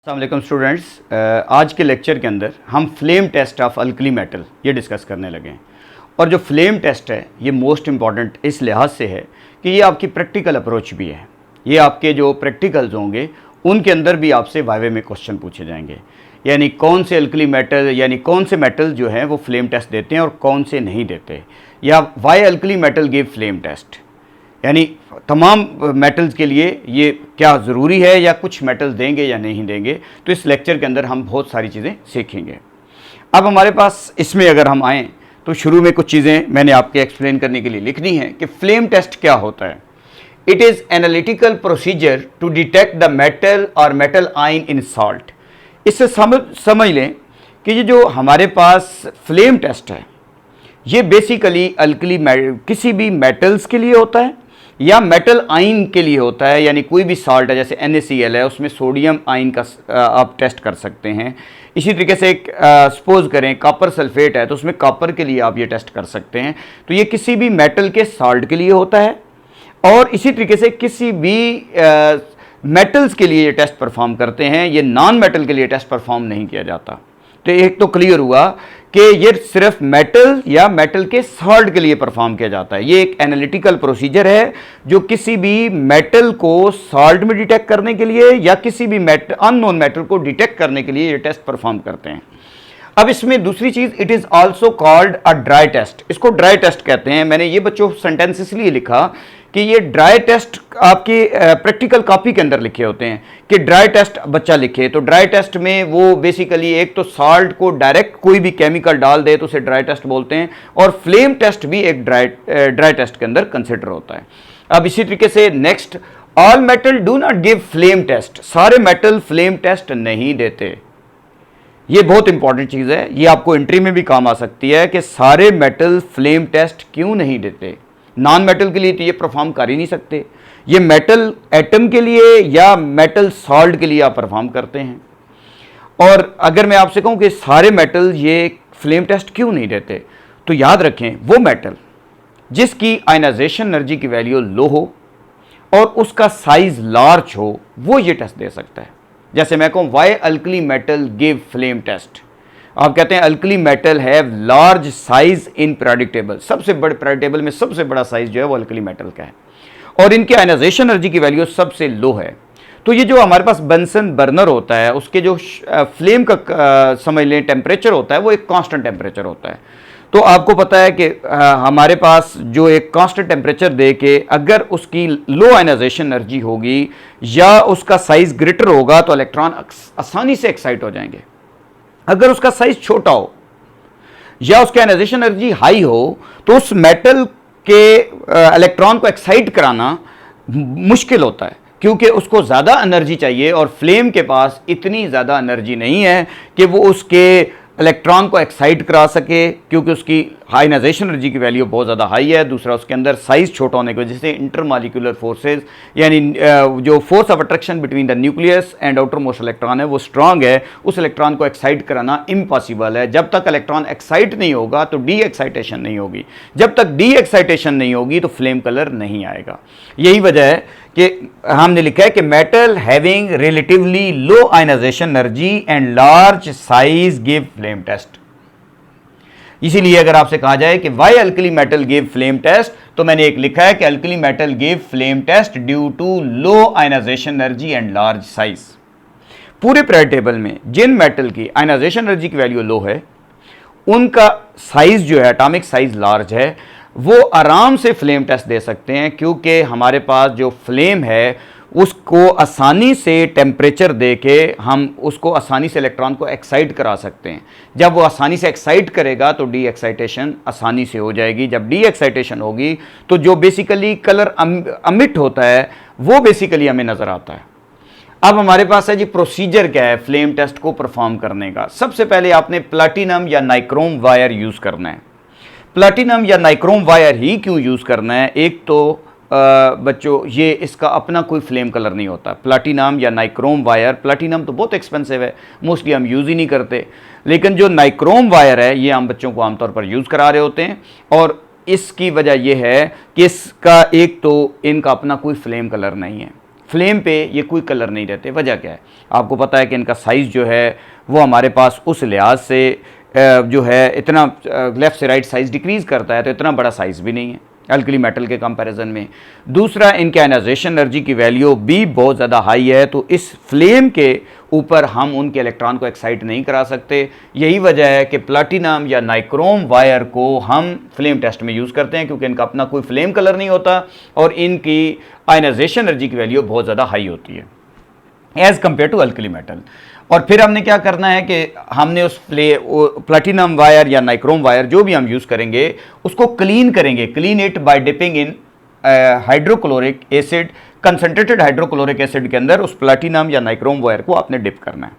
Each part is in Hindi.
अस्सलाम वालेकुम स्टूडेंट्स, आज के लेक्चर के अंदर हम flame test of alkali metal ये डिस्कस करने लगे हैं। और जो फ्लेम टेस्ट है ये मोस्ट इम्पॉर्टेंट इस लिहाज से है कि ये आपकी प्रैक्टिकल अप्रोच भी है। ये आपके जो प्रैक्टिकल्स होंगे उनके अंदर भी आपसे वाइवे में क्वेश्चन पूछे जाएंगे, यानी कौन से अल्कली मेटल यानी कौन से मेटल जो हैं वो फ्लेम टेस्ट देते हैं और कौन से नहीं देते, या why alkali metal give flame test, यानी तमाम मेटल्स के लिए ये क्या ज़रूरी है या कुछ मेटल्स देंगे या नहीं देंगे। तो इस लेक्चर के अंदर हम बहुत सारी चीज़ें सीखेंगे। अब हमारे पास इसमें अगर हम आएँ तो शुरू में कुछ चीज़ें मैंने आपके एक्सप्लेन करने के लिए लिखनी है कि फ्लेम टेस्ट क्या होता है। It is analytical procedure to detect the metal और मेटल आयन इन सॉल्ट। इससे समझ लें कि ये जो हमारे पास फ्लेम टेस्ट है ये बेसिकली अल्कली किसी भी मेटल्स के लिए होता है या मेटल आयन के लिए होता है, यानी कोई भी सॉल्ट है जैसे NaCl है उसमें सोडियम आयन का आप टेस्ट कर सकते हैं। इसी तरीके से एक सपोज करें कॉपर सल्फेट है तो उसमें कॉपर के लिए आप ये टेस्ट कर सकते हैं। तो ये किसी भी मेटल के सॉल्ट के लिए होता है और इसी तरीके से किसी भी मेटल्स के लिए ये टेस्ट परफॉर्म करते हैं। ये नॉन मेटल के लिए टेस्ट परफॉर्म नहीं किया जाता। तो एक तो क्लियर हुआ कि ये सिर्फ मेटल या मेटल के सॉल्ट के लिए परफॉर्म किया जाता है। ये एक एनालिटिकल प्रोसीजर है जो किसी भी मेटल को सॉल्ट में डिटेक्ट करने के लिए या किसी भी अननोन मेटल को डिटेक्ट करने के लिए ये टेस्ट परफॉर्म करते हैं। अब इसमें दूसरी चीज, it is also called a dry test. इसको ड्राई टेस्ट कहते हैं। मैंने ये बच्चों सेंटेंस इसलिए लिखा कि ये ड्राई टेस्ट आपकी प्रैक्टिकल कॉपी के अंदर लिखे होते हैं कि ड्राई टेस्ट बच्चा लिखे। तो ड्राई टेस्ट में वो बेसिकली एक तो सॉल्ट को डायरेक्ट कोई भी केमिकल डाल दे तो उसे ड्राई टेस्ट बोलते हैं, और फ्लेम टेस्ट भी एक ड्राई टेस्ट के अंदर कंसिडर होता है। अब इसी तरीके से next, all metal do not give flame test. सारे मेटल फ्लेम टेस्ट नहीं देते। ये बहुत इंपॉर्टेंट चीज़ है, ये आपको एंट्री में भी काम आ सकती है कि सारे मेटल फ्लेम टेस्ट क्यों नहीं देते। नॉन मेटल के लिए तो ये परफॉर्म कर ही नहीं सकते, ये मेटल एटम के लिए या मेटल सॉल्ट के लिए आप परफॉर्म करते हैं। और अगर मैं आपसे कहूं कि सारे मेटल ये फ्लेम टेस्ट क्यों नहीं देते, तो याद रखें वो मेटल जिसकी आयनाइजेशन एनर्जी की वैल्यू लो हो और उसका साइज लार्ज हो वो ये टेस्ट दे सकता है। जैसे मैं कहूं why alkali metal give flame test, आप कहते हैं alkali metal have large size in periodic table. सबसे बड़े पीरियोडिक टेबल में सबसे बड़ा साइज जो है वो अल्कली मेटल का है और इनके आयनाइजेशन एनर्जी की वैल्यू सबसे लो है। तो ये जो हमारे पास बंसन बर्नर होता है उसके जो फ्लेम का समझ लें टेम्परेचर होता है वो एक कांस्टेंट टेम्परेचर होता है। तो आपको पता है कि हमारे पास जो एक कांस्टेंट टेम्परेचर दे के अगर उसकी लो आयनाइजेशन एनर्जी होगी या उसका साइज ग्रेटर होगा तो इलेक्ट्रॉन आसानी से एक्साइट हो जाएंगे। अगर उसका साइज छोटा हो या उसकी आयनाइजेशन एनर्जी हाई हो तो उस मेटल के इलेक्ट्रॉन को एक्साइट कराना मुश्किल होता है क्योंकि उसको ज़्यादा एनर्जी चाहिए और फ्लेम के पास इतनी ज़्यादा एनर्जी नहीं है कि वो उसके इलेक्ट्रॉन को एक्साइट करा सके, क्योंकि उसकी आयनाइजेशन एनर्जी की वैल्यू बहुत ज़्यादा हाई है। दूसरा, उसके अंदर साइज़ छोटा होने की वजह से इंटरमॉलिक्यूलर फोर्सेस यानी जो force of attraction between the nucleus and outer most electron है वो स्ट्रांग है। उस इलेक्ट्रॉन को एक्साइट कराना इम्पॉसिबल है। जब तक इलेक्ट्रॉन एक्साइट नहीं होगा तो डी एक्साइटेशन नहीं होगी। जब तक डी एक्साइटेशन नहीं होगी तो फ्लेम कलर नहीं आएगा। यही वजह है कि हमने लिखा है कि metal having relatively low ionisation energy and large size give flame test. इसीलिए अगर आपसे कहा जाए कि why alkali metal give flame test, तो मैंने एक लिखा है कि alkali metal give flame test due to low ionisation energy and large size. पूरे पीरियोडिक टेबल में जिन मेटल की आयनाइजेशन एनर्जी की वैल्यू लो है उनका साइज जो है एटॉमिक साइज लार्ज है, वो आराम से फ्लेम टेस्ट दे सकते हैं क्योंकि हमारे पास जो फ्लेम है उसको आसानी से टेम्परेचर दे के हम उसको आसानी से इलेक्ट्रॉन को एक्साइट करा सकते हैं। जब वो आसानी से एक्साइट करेगा तो डी एक्साइटेशन आसानी से हो जाएगी। जब डी एक्साइटेशन होगी तो जो बेसिकली कलर अमिट होता है वो बेसिकली हमें नज़र आता है। अब हमारे पास है जी प्रोसीजर क्या है फ्लेम टेस्ट को परफॉर्म करने का। सबसे पहले आपने प्लैटिनम या नाइक्रोम वायर यूज़ करना है। प्लैटिनम या नाइक्रोम वायर ही क्यों यूज़ करना है, एक तो बच्चों ये इसका अपना कोई फ्लेम कलर नहीं होता। प्लैटिनम या नाइक्रोम वायर, प्लैटिनम तो बहुत एक्सपेंसिव है, मोस्टली हम यूज़ ही नहीं करते, लेकिन जो नाइक्रोम वायर है ये हम बच्चों को आमतौर पर यूज़ करा रहे होते हैं। और इसकी वजह यह है कि इसका एक तो इनका अपना कोई फ्लेम कलर नहीं है। फ्लेम पे ये कोई कलर नहीं रहते। वजह क्या है? आपको पता है कि इनका साइज़ जो है वो हमारे पास उस लिहाज से जो है इतना लेफ़्ट से राइट साइज़ डिक्रीज़ करता है, तो इतना बड़ा साइज़ भी नहीं है अल्कली मेटल के कंपैरिजन में। दूसरा, इनके आयनाइजेशन एनर्जी की वैल्यू भी बहुत ज़्यादा हाई है, तो इस फ्लेम के ऊपर हम उनके इलेक्ट्रॉन को एक्साइट नहीं करा सकते। यही वजह है कि प्लैटिनम या नाइक्रोम वायर को हम फ्लेम टेस्ट में यूज़ करते हैं, क्योंकि इनका अपना कोई फ्लेम कलर नहीं होता और इनकी आयनाइजेशन एनर्जी की वैल्यू बहुत ज़्यादा हाई होती है as compare to alkali metal. और फिर हमने क्या करना है कि हमने उस प्लैटिनम वायर या नाइक्रोम वायर जो भी हम यूज़ करेंगे उसको क्लीन करेंगे। Clean it by dipping in hydrochloric acid, concentrated hydrochloric acid के अंदर उस प्लैटिनम या नाइक्रोम वायर को आपने डिप करना है।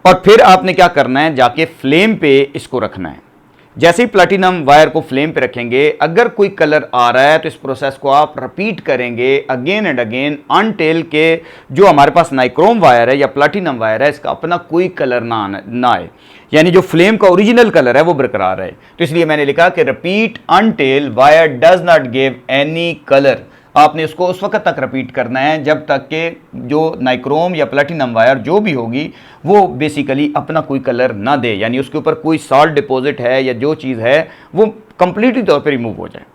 और फिर आपने क्या करना है, जाके फ्लेम पे इसको रखना है। जैसे ही प्लैटिनम वायर को फ्लेम पे रखेंगे, अगर कोई कलर आ रहा है तो इस प्रोसेस को आप रिपीट करेंगे अगेन एंड अगेन अनटिल के जो हमारे पास नाइक्रोम वायर है या प्लैटिनम वायर है इसका अपना कोई कलर ना आए, यानी जो फ्लेम का ओरिजिनल कलर है वो बरकरार है। तो इसलिए मैंने लिखा कि repeat until wire does not give any colour. आपने उसको उस वक्त तक रिपीट करना है जब तक कि जो नाइक्रोम या प्लैटिनम वायर जो भी होगी वो बेसिकली अपना कोई कलर ना दे, यानी उसके ऊपर कोई सॉल्ट डिपॉजिट है या जो चीज़ है वो कंप्लीटली तौर पे रिमूव हो जाए।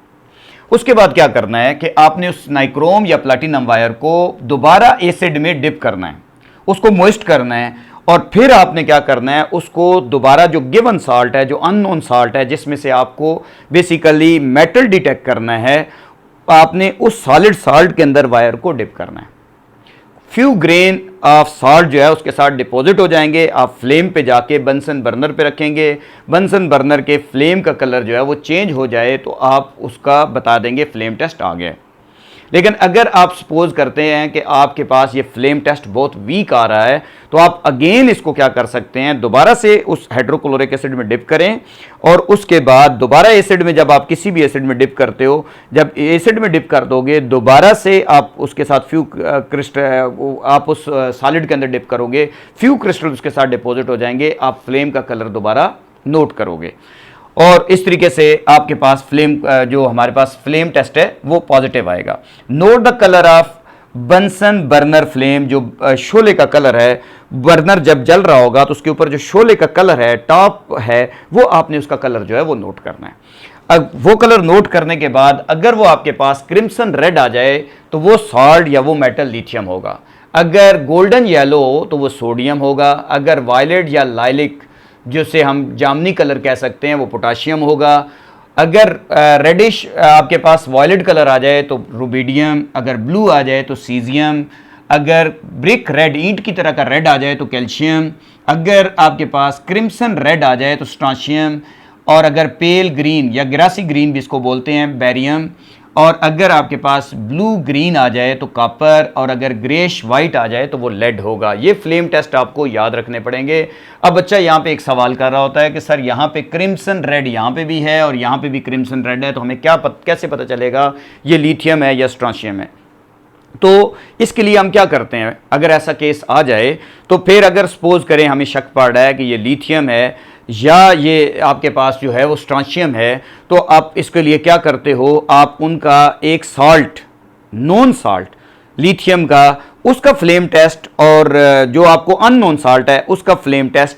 उसके बाद क्या करना है कि आपने उस नाइक्रोम या प्लैटिनम वायर को दोबारा एसिड में डिप करना है, उसको मॉइस्ट करना है और फिर आपने क्या करना है, उसको दोबारा जो गिवन साल्ट है, जो अननोन साल्ट है जिसमें से आपको बेसिकली मेटल डिटेक्ट करना है, आपने उस सॉलिड साल्ट के अंदर वायर को डिप करना है। फ्यू ग्रेन ऑफ साल्ट जो है उसके साथ डिपॉजिट हो जाएंगे। आप फ्लेम पे जाके बंसन बर्नर पे रखेंगे। बंसन बर्नर के फ्लेम का कलर जो है वो चेंज हो जाए तो आप उसका बता देंगे फ्लेम टेस्ट आ गया। लेकिन अगर आप सपोज करते हैं कि आपके पास ये फ्लेम टेस्ट बहुत वीक आ रहा है तो आप अगेन इसको क्या कर सकते हैं, दोबारा से उस हाइड्रोक्लोरिक एसिड में डिप करें और उसके बाद दोबारा एसिड में, जब आप किसी भी एसिड में डिप करते हो, जब एसिड में डिप कर दोगे दोबारा से आप उसके साथ फ्यू क्रिस्टल आप उस सॉलिड के अंदर डिप करोगे, फ्यू क्रिस्टल उसके साथ डिपॉजिट हो जाएंगे, आप फ्लेम का कलर दोबारा नोट करोगे और इस तरीके से आपके पास फ्लेम जो हमारे पास फ्लेम टेस्ट है वो पॉजिटिव आएगा। Note the colour of Bunsen burner flame. जो शोले का कलर है, बर्नर जब जल रहा होगा तो उसके ऊपर जो शोले का कलर है, टॉप है, वो आपने उसका कलर जो है वो नोट करना है। अब वो कलर नोट करने के बाद अगर वो आपके पास क्रिम्सन रेड आ जाए तो वो सॉल्ट या वो मेटल लिथियम होगा। अगर गोल्डन येलो हो तो वो सोडियम होगा। अगर वायलेट या लाइलिक जिसे हम जामनी कलर कह सकते हैं वो पोटाशियम होगा। अगर रेडिश आपके पास वायलेट कलर आ जाए तो रुबिडियम, अगर ब्लू आ जाए तो सीजियम, अगर ब्रिक रेड ईंट की तरह का रेड आ जाए तो कैल्शियम, अगर आपके पास क्रिम्सन रेड आ जाए तो स्ट्रांशियम, और अगर पेल ग्रीन या ग्रासी ग्रीन भी इसको बोलते हैं बैरियम, और अगर आपके पास ब्लू ग्रीन आ जाए तो कॉपर, और अगर ग्रेश वाइट आ जाए तो वो लेड होगा। ये फ्लेम टेस्ट आपको याद रखने पड़ेंगे। अब बच्चा यहाँ पे एक सवाल कर रहा होता है कि सर यहाँ पे क्रिम्सन रेड यहाँ पे भी है और यहाँ पे भी क्रिम्सन रेड है, तो हमें कैसे पता चलेगा ये लिथियम है या स्ट्रांशियम है? तो इसके लिए हम क्या करते हैं, अगर ऐसा केस आ जाए तो फिर अगर सपोज करें हमें शक पड़ रहा है कि ये लिथियम है या ये आपके पास जो है वो स्ट्रांशियम है, तो आप इसके लिए क्या करते हो, आप उनका एक साल्ट, नॉन साल्ट लिथियम का, उसका फ्लेम टेस्ट और जो आपको अननोन साल्ट है उसका फ्लेम टेस्ट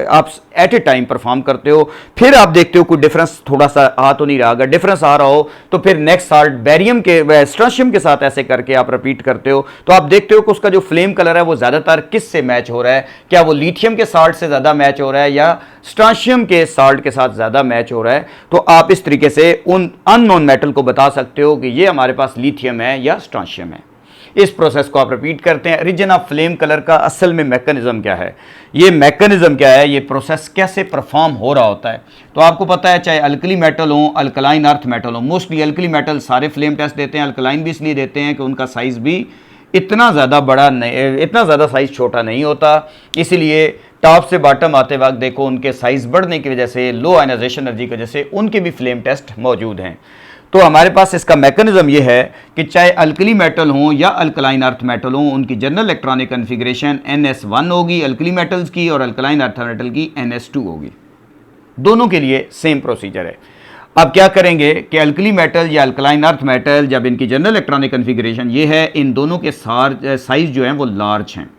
आप एट ए टाइम परफॉर्म करते हो। फिर आप देखते हो कोई डिफरेंस थोड़ा सा आ तो नहीं रहा, अगर डिफरेंस आ रहा हो तो फिर नेक्स्ट साल्ट बैरियम के स्ट्रांशियम के साथ ऐसे करके आप रिपीट करते हो, तो आप देखते हो कि उसका जो फ्लेम कलर है वो ज़्यादातर किस से मैच हो रहा है, क्या वो लिथियम के साल्ट से ज़्यादा मैच हो रहा है या स्ट्रांशियम के साल्ट के साथ ज़्यादा मैच हो रहा है। तो आप इस तरीके से उन अननोन मेटल को बता सकते हो कि ये हमारे पास लिथियम है या स्ट्रांशियम है। इस प्रोसेस को आप रिपीट करते हैं। रीजन ऑफ फ्लेम कलर का असल में मैकेनिज्म क्या है, ये मैकेनिज्म क्या है, ये प्रोसेस कैसे परफॉर्म हो रहा होता है। तो आपको पता है चाहे अल्कली मेटल हो, अल्कलाइन अर्थ मेटल हो, मोस्टली अल्कली मेटल सारे फ्लेम टेस्ट देते हैं, अल्कलाइन भी इसलिए देते हैं कि उनका साइज़ भी इतना ज़्यादा बड़ा नहीं, इतना ज़्यादा साइज़ छोटा नहीं होता, इसलिए टॉप से बॉटम आते वक्त देखो उनके साइज़ बढ़ने की वजह से, लो आयनाइजेशन एनर्जी की वजह से उनके भी फ्लेम टेस्ट मौजूद हैं। तो हमारे पास इसका मैकेनिज्म ये है कि चाहे अल्कली मेटल हों या अल्कलाइन अर्थ मेटल हों, उनकी जनरल इलेक्ट्रॉनिक कन्फिग्रेशन NS1 होगी अल्कली मेटल्स की, और अल्कलाइन अर्थ मेटल की NS2 होगी। दोनों के लिए सेम प्रोसीजर है। अब क्या करेंगे कि अल्कली मेटल या अल्कलाइन अर्थ मेटल, जब इनकी जनरल इलेक्ट्रॉनिक कन्फिग्रेशन ये है, इन दोनों के साइज जो हैं वो लार्ज हैं,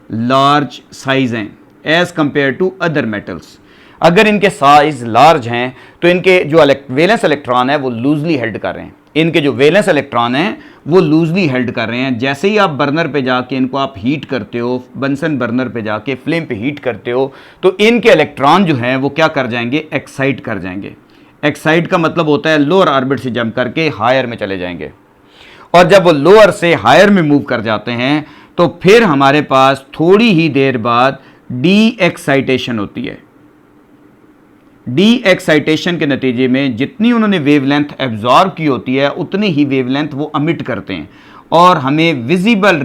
लार्ज साइज हैं as compare to other metals. अगर इनके साइज लार्ज हैं तो इनके जो वैलेंस इलेक्ट्रॉन है वो लूजली हेल्ड कर रहे हैं, इनके जो वैलेंस इलेक्ट्रॉन हैं वो लूजली हेल्ड कर रहे हैं। जैसे ही आप बर्नर पे जाके इनको आप हीट करते हो, बंसन बर्नर पे जाके फ्लेम पे हीट करते हो, तो इनके इलेक्ट्रॉन जो हैं वो क्या कर जाएंगे, एक्साइट कर जाएंगे। एक्साइट का मतलब होता है लोअर ऑर्बिट से जंप करके हायर में चले जाएंगे, और जब वो लोअर से हायर में मूव कर जाते हैं तो फिर हमारे पास थोड़ी ही देर बाद डी एक्साइटेशन होती है। डी एक्साइटेशन के नतीजे में जितनी उन्होंने वेवलेंथ एब्जॉर्ब की होती है उतनी ही वेवलेंथ वो अमिट करते हैं, और हमें विजिबल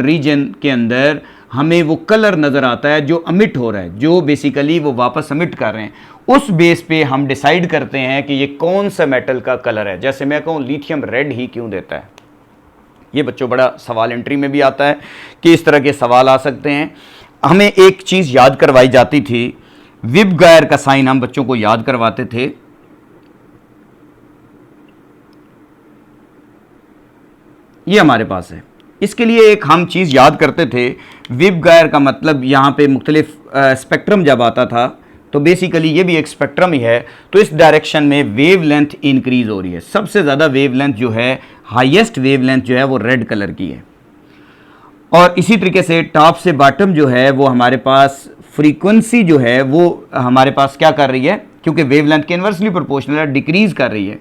रीजन के अंदर हमें वो कलर नज़र आता है जो अमिट हो रहा है, जो बेसिकली वो वापस अमिट कर रहे हैं। उस बेस पे हम डिसाइड करते हैं कि ये कौन सा मेटल का कलर है। जैसे मैं कहूँ लिथियम रेड ही क्यों देता है, ये बच्चों बड़ा सवाल एंट्री में भी आता है कि इस तरह के सवाल आ सकते हैं। हमें एक चीज़ याद करवाई जाती थी, विबगायर का साइन हम बच्चों को याद करवाते थे। ये हमारे पास है, इसके लिए एक हम चीज़ याद करते थे, विबगायर का मतलब यहाँ पे मुख्तलिफ स्पेक्ट्रम जब आता था तो बेसिकली ये भी एक स्पेक्ट्रम ही है। तो इस डायरेक्शन में वेवलेंथ इंक्रीज हो रही है, सबसे ज़्यादा वेवलेंथ जो है, हाईएस्ट वेवलेंथ जो है वो रेड कलर की है। और इसी तरीके से टॉप से बॉटम जो है वो हमारे पास फ्रीक्वेंसी जो है वो हमारे पास क्या कर रही है, क्योंकि वेवलेंथ के इन्वर्सली प्रोपोर्शनल है, डिक्रीज कर रही है,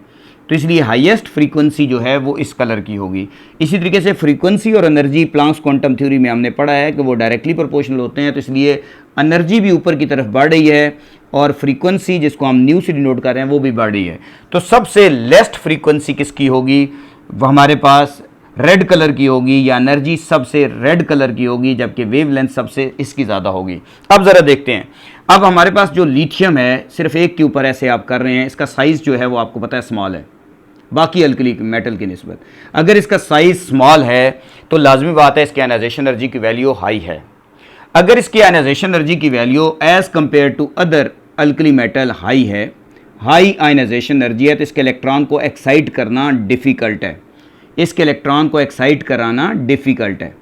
तो इसलिए हाईएस्ट फ्रीक्वेंसी जो है वो इस कलर की होगी। इसी तरीके से फ्रीक्वेंसी और एनर्जी प्लांक्स क्वांटम थ्योरी में हमने पढ़ा है कि वो डायरेक्टली प्रोपोर्शनल होते हैं, तो इसलिए एनर्जी भी ऊपर की तरफ बढ़ रही है और फ्रीक्वेंसी जिसको हम न्यू से डिनोट कर रहे हैं वो भी बढ़ रही है। तो सबसे लेस्ट फ्रीक्वेंसी किसकी होगी, वो हमारे पास रेड कलर की होगी, या एनर्जी सबसे रेड कलर की होगी, जबकि वेवलेंथ सबसे इसकी ज़्यादा होगी। अब ज़रा देखते हैं, अब हमारे पास जो लिथियम है सिर्फ एक के ऊपर ऐसे आप कर रहे हैं, इसका साइज़ जो है वो आपको पता है स्मॉल है बाकी अल्कली मेटल की निस्बत। अगर इसका साइज़ स्मॉल है तो लाजमी बात है इसकी आयनाइजेशन एनर्जी की वैल्यू हाई है। अगर इसकी आयनाइजेशन एनर्जी की value as compare to other alkali metal high है, हाई आयनाइजेशन एनर्जी है, तो इसके इलेक्ट्रॉन को एक्साइट करना डिफ़िकल्ट है, इसके इलेक्ट्रॉन को एक्साइट कराना डिफ़िकल्ट है।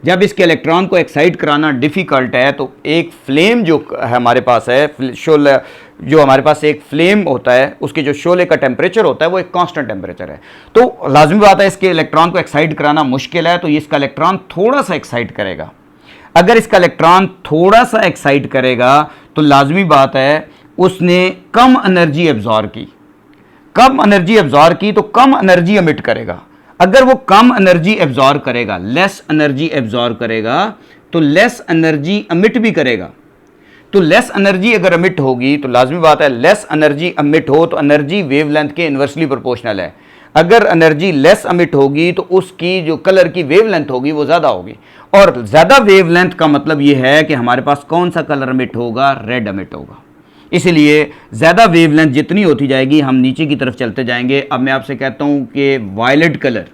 जब इसके इलेक्ट्रॉन को एक्साइट कराना डिफ़िकल्ट है तो एक फ्लेम जो हमारे पास है, शोले जो हमारे पास एक फ्लेम होता है, उसके जो शोले का टेम्परेचर होता है वो एक कांस्टेंट टेम्परेचर है। तो लाजमी बात है इसके इलेक्ट्रॉन को एक्साइट कराना मुश्किल है, तो इसका इलेक्ट्रॉन थोड़ा सा एक्साइट करेगा। अगर इसका इलेक्ट्रॉन थोड़ा सा एक्साइट करेगा तो लाजमी बात है उसने कम एनर्जी एब्जॉर्ब की, कम एनर्जी एब्जॉर्ब की तो कम एनर्जी एमिट करेगा। अगर वो कम एनर्जी एब्जॉर्ब करेगा, लेस एनर्जी एब्जॉर्ब करेगा, तो लेस एनर्जी एमिट भी करेगा। तो लेस एनर्जी अगर एमिट होगी तो लाजमी बात है लेस एनर्जी एमिट हो तो एनर्जी वेवलेंथ के इन्वर्सली प्रोपोर्शनल है। अगर एनर्जी लेस एमिट होगी तो उसकी जो कलर की वेवलेंथ होगी वो ज़्यादा होगी, और ज़्यादा वेवलेंथ का मतलब ये है कि हमारे पास कौन सा कलर एमिट होगा, रेड एमिट होगा। इसलिए ज़्यादा वेवलेंथ जितनी होती जाएगी हम नीचे की तरफ चलते जाएंगे। अब मैं आपसे कहता हूँ कि वायलेट कलर,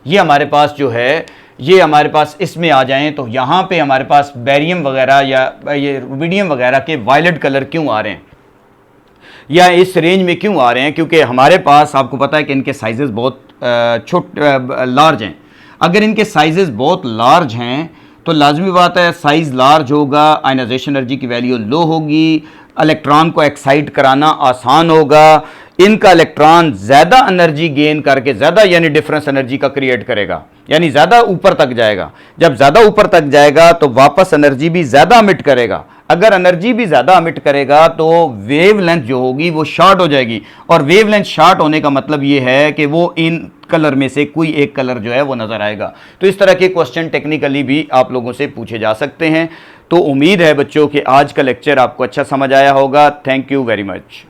ये हमारे पास जो है, ये हमारे पास इसमें आ जाएं तो यहाँ पे हमारे पास बेरियम वगैरह या ये रुबिडियम वगैरह के वायलेट कलर क्यों आ रहे हैं या इस रेंज में क्यों आ रहे हैं, क्योंकि हमारे पास आपको पता है कि इनके साइजेस बहुत लार्ज हैं। अगर इनके साइजेस बहुत लार्ज हैं तो लाजमी बात है साइज़ लार्ज होगा, आयनाइजेशन एनर्जी की वैल्यू लो होगी, इलेक्ट्रॉन को एक्साइट कराना आसान होगा, इनका इलेक्ट्रॉन ज़्यादा एनर्जी गेन करके ज़्यादा यानी डिफरेंस एनर्जी का क्रिएट करेगा, यानी ज़्यादा ऊपर तक जाएगा। जब ज़्यादा ऊपर तक जाएगा तो वापस एनर्जी भी ज़्यादा अमिट करेगा। अगर एनर्जी भी ज़्यादा अमिट करेगा तो वेवलेंथ जो होगी वो शॉर्ट हो जाएगी, और वेवलेंथ शॉर्ट होने का मतलब ये है कि वो इन कलर में से कोई एक कलर जो है वो नज़र आएगा। तो इस तरह के क्वेश्चन टेक्निकली भी आप लोगों से पूछे जा सकते हैं। तो उम्मीद है बच्चों कि आज का लेक्चर आपको अच्छा समझ आया होगा। Thank you very much.